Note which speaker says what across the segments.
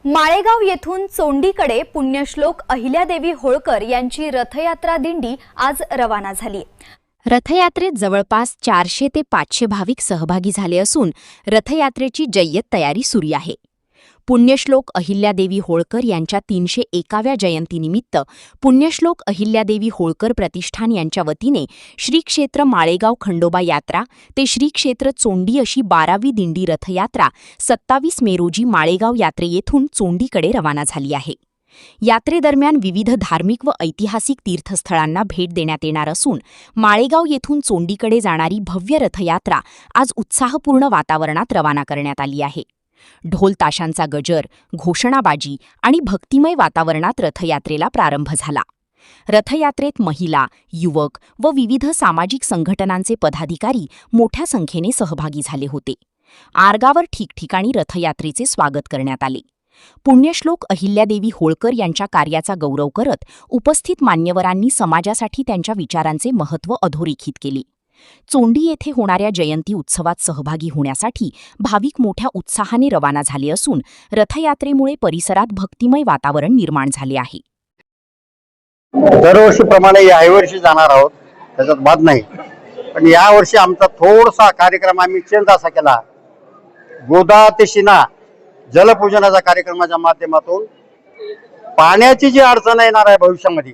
Speaker 1: माळेगाव येथून चोंडीकडे पुण्यश्लोक अहिल्यादेवी होळकर यांची रथयात्रा दिंडी आज रवाना झाली।
Speaker 2: रथयात्रेत जवळपास 400 ते 500 भाविक सहभागी झाले असून रथयात्रेची जय्यत तयारी सुरू आहे। पुण्यश्लोक अहिल्यादेवी होळकर यांच्या 301व्या जयंतीनिमित्त पुण्यश्लोक अहिल्यादेवी होळकर प्रतिष्ठान यांच्या वतीने श्री क्षेत्र माळेगाव खंडोबा यात्रा ते श्री क्षेत्र चोंडी अशी 12वी दिंडी रथयात्रा 27 मे रोजी माळेगाव यात्रे येथून चोंडीकडे रवाना झाली आहे। यात्रेदरम्यान विविध धार्मिक व ऐतिहासिक तीर्थस्थळांना भेट देण्यात येणार असून माळेगाव येथून चोंडीकडे जाणारी भव्य रथयात्रा आज उत्साहपूर्ण वातावरणात रवाना करण्यात आली आहे। ढोल ताशांचा गजर, घोषणाबाजी आणि भक्तिमय वातावरणात रथयात्रेला प्रारंभ झाला। रथयात्रेत महिला, युवक व विविध सामाजिक संघटनांचे पदाधिकारी मोठ्या संख्येने सहभागी झाले होते। आरगावर ठिकठिकाणी रथयात्रेचे स्वागत करण्यात आले। पुण्यश्लोक अहिल्यादेवी होळकर यांच्या कार्याचा गौरव करत उपस्थित मान्यवरांनी समाजासाठी त्यांच्या विचारांचे महत्त्व अधोरेखित केले। चोंडी येथे होणाऱ्या जयंती उत्सवात सहभागी होण्यासाठी भाविक मोठ्या उत्साहाने रवाना झाले असून रथयात्रेमुळे परिसरात भक्तिमय वातावरण निर्माण झाले आहे।
Speaker 3: दरवर्षीप्रमाणे याही वर्षी जाणार आहोत, त्याच्यात बाद नाही। पण यावर्षी आमचा थोडासा कार्यक्रम आम्ही चेंज असा केला। गोदा ते शिना जलपूजनाच्या कार्यक्रमाच्या माध्यमातून पाण्याची जी अडचण येणार आहे भविष्यामध्ये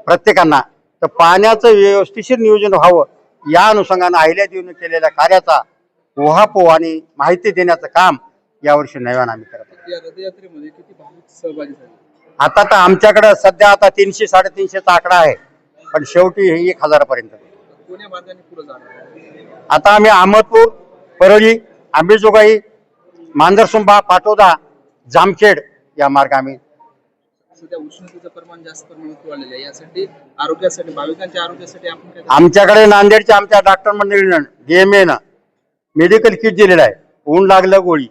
Speaker 3: प्रत्येकांना, तर पाण्याचं व्यवस्थिशीर नियोजन व्हावं या अनुषंगाने अहिल्यादेवीने केलेल्या कार्याचा उहापोह आणि माहिती देण्याचं काम यावर्षी नव्यानं आम्ही करत आहोत।
Speaker 4: या रथयात्रेमध्ये किती भाविक सहभागी झाले?
Speaker 3: आता तर आमच्याकडे सध्या 300-350चा आकडा आहे, पण शेवटी 1000 पर्यंत।
Speaker 4: कोण्या मार्गाने पुढे जाणार?
Speaker 3: आता आम्ही अहमदपूर, परळी, आंबेजोगाई, मांजरसुंबा, पाटोदा, जामखेड या मार्ग आम्ही।
Speaker 4: सध्या उष्णतेचं प्रमाण जास्त प्रमाणात वाढलेलं आहे, यासाठी आरोग्यासाठी भाविकांच्या आरोग्यासाठी आपण काय
Speaker 3: आमच्याकडे नांदेडच्या आमच्या डॉक्टर मंडळीनं DMAनं मेडिकल किट दिलेलं आहे। ऊन लागलं गोळी,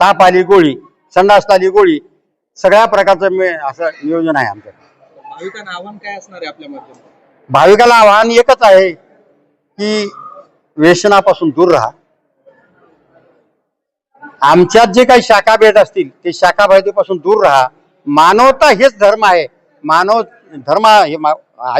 Speaker 3: ताप आली गोळी, संडास आली गोळी, सगळ्या प्रकारचं असं नियोजन आहे आमच्याकडे।
Speaker 4: भाविकांना आव्हान काय असणार आहे आपल्या माध्यमातून?
Speaker 3: भाविकाला आव्हान एकच आहे की व्यसनापासून दूर राहा। आमच्यात जे काही शाखा भेट असतील ते शाखा भेटीपासून दूर राहा। मानवता हेच धर्म आहे, मानव धर्म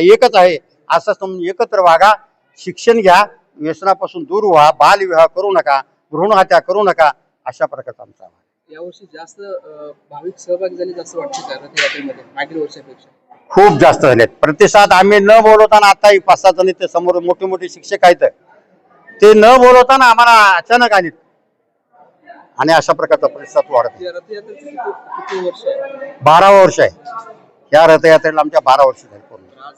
Speaker 3: एकच आहे असं समजून एकत्र वागा, शिक्षण घ्या, व्यसनापासून दूर व्हा, बालविवाह करू नका, भ्रूणहत्या करू नका, अशा प्रकारचा आमचा आहे।
Speaker 4: यावर्षी जास्त भाविक सहभागी झाले असं वाटतं का रथयात्रेमध्ये मागील वर्षापेक्षा?
Speaker 3: खूप जास्त झालेत प्रतिसाद। आम्ही न बोलवताना आता 5-6 जण ते समोर मोठे मोठे शिक्षक आहेत, ते न बोलवताना आम्हाला अचानक आले आणि अशा प्रकारचा प्रतिसाद वाढत।
Speaker 4: या रथयात्रेचे किती वर्ष आहे?
Speaker 3: 12 वर्ष आहे। या रथयात्रेला आमच्या 12 वर्ष झाली पूर्ण।
Speaker 4: आज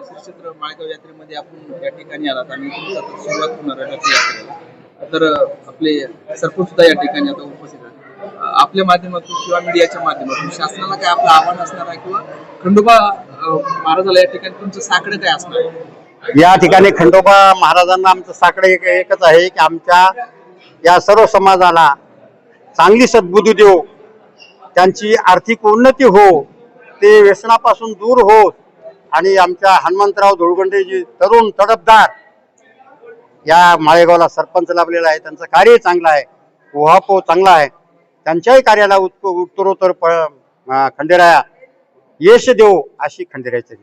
Speaker 4: श्री क्षेत्र माळेगाव यात्रेमध्ये आपण या ठिकाणी आलात आणि सुरुवात होणार आहे रथयात्रेला, तर आपले सरपंच सुद्धा या ठिकाणी आता उपस्थित आहेत। आपल्या माध्यमातून किंवा मीडियाच्या माध्यमातून शासनाला काय आपलं आव्हान असणार आहे किंवा खंडोबा महाराजाला या ठिकाणी तुमचं साकडं काय असणार आहे?
Speaker 3: या ठिकाणी खंडोबा महाराजांना आमचं साकडं एकच आहे की आमच्या या सर्व समाजाला चांगली सद्बुद्धी देव, त्यांची आर्थिक उन्नती हो, ते व्यसनापासून दूर हो, आणि आमच्या हनुमंतराव धुळगंडे जी तरुण तडफदार या माळेगावला सरपंच लाभलेला आहे, त्यांचं कार्य चांगलं आहे, उहापोह चांगला आहे, त्यांच्याही कार्याला उत्तरोत्तर खंडेराया यश देव अशी खंडेरायाची